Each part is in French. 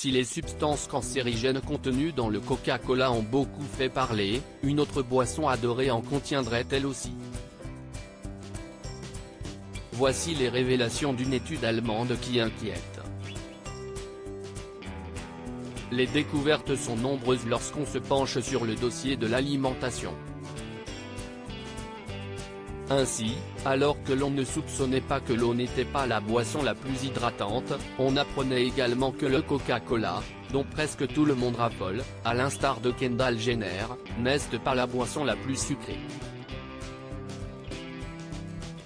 Si les substances cancérigènes contenues dans le Coca-Cola ont beaucoup fait parler, une autre boisson adorée en contiendrait elle aussi. Voici les révélations d'une étude allemande qui inquiète. Les découvertes sont nombreuses lorsqu'on se penche sur le dossier de l'alimentation. Ainsi, alors que l'on ne soupçonnait pas que l'eau n'était pas la boisson la plus hydratante, on apprenait également que le Coca-Cola, dont presque tout le monde raffole, à l'instar de Kendall Jenner, n'est pas la boisson la plus sucrée.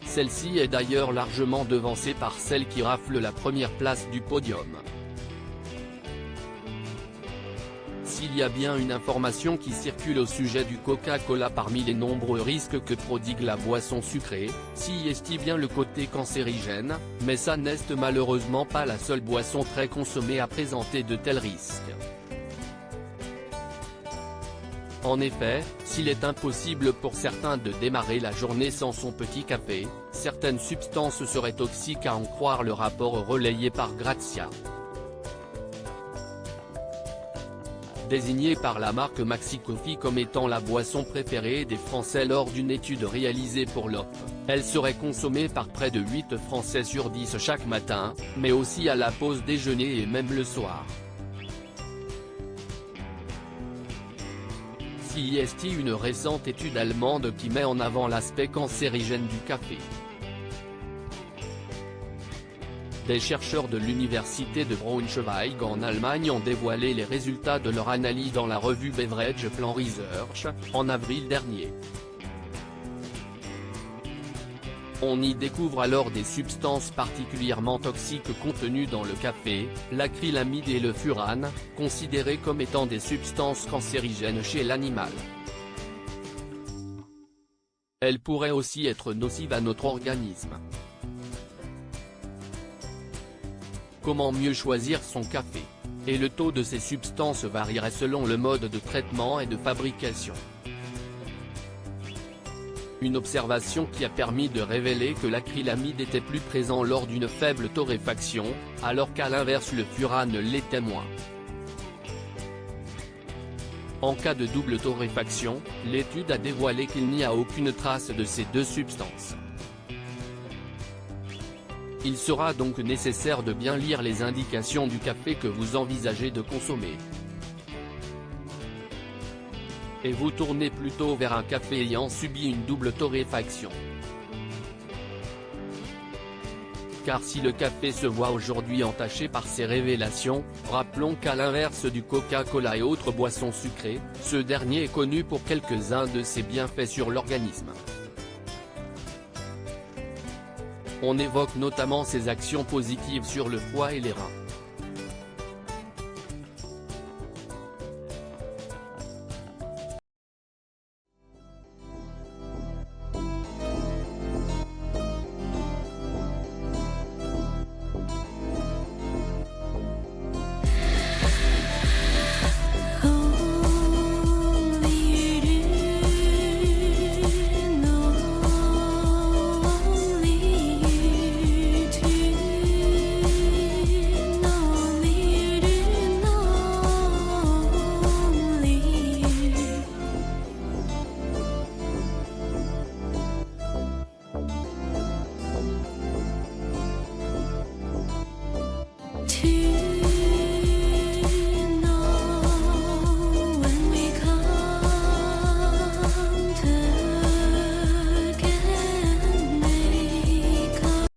Celle-ci est d'ailleurs largement devancée par celle qui rafle la première place du podium. S'il y a bien une information qui circule au sujet du Coca-Cola parmi les nombreux risques que prodigue la boisson sucrée, s'y est bien le côté cancérigène, mais ça n'est malheureusement pas la seule boisson très consommée à présenter de tels risques. En effet, s'il est impossible pour certains de démarrer la journée sans son petit café, certaines substances seraient toxiques à en croire le rapport relayé par Grazia. Désignée par la marque Maxi Coffee comme étant la boisson préférée des Français lors d'une étude réalisée pour l'OP, elle serait consommée par près de 8 Français sur 10 chaque matin, mais aussi à la pause déjeuner et même le soir. Si est une récente étude allemande qui met en avant l'aspect cancérigène du café. Des chercheurs de l'université de Braunschweig en Allemagne ont dévoilé les résultats de leur analyse dans la revue Beverage Plan Research, en avril dernier. On y découvre alors des substances particulièrement toxiques contenues dans le café, l'acrylamide et le furane, considérées comme étant des substances cancérigènes chez l'animal. Elles pourraient aussi être nocives à notre organisme. Comment mieux choisir son café? Et le taux de ces substances varierait selon le mode de traitement et de fabrication. Une observation qui a permis de révéler que l'acrylamide était plus présent lors d'une faible torréfaction, alors qu'à l'inverse le furane l'était moins. En cas de double torréfaction, l'étude a dévoilé qu'il n'y a aucune trace de ces deux substances. Il sera donc nécessaire de bien lire les indications du café que vous envisagez de consommer. Et vous tournez plutôt vers un café ayant subi une double torréfaction. Car si le café se voit aujourd'hui entaché par ces révélations, rappelons qu'à l'inverse du Coca-Cola et autres boissons sucrées, ce dernier est connu pour quelques-uns de ses bienfaits sur l'organisme. On évoque notamment ses actions positives sur le foie et les reins. To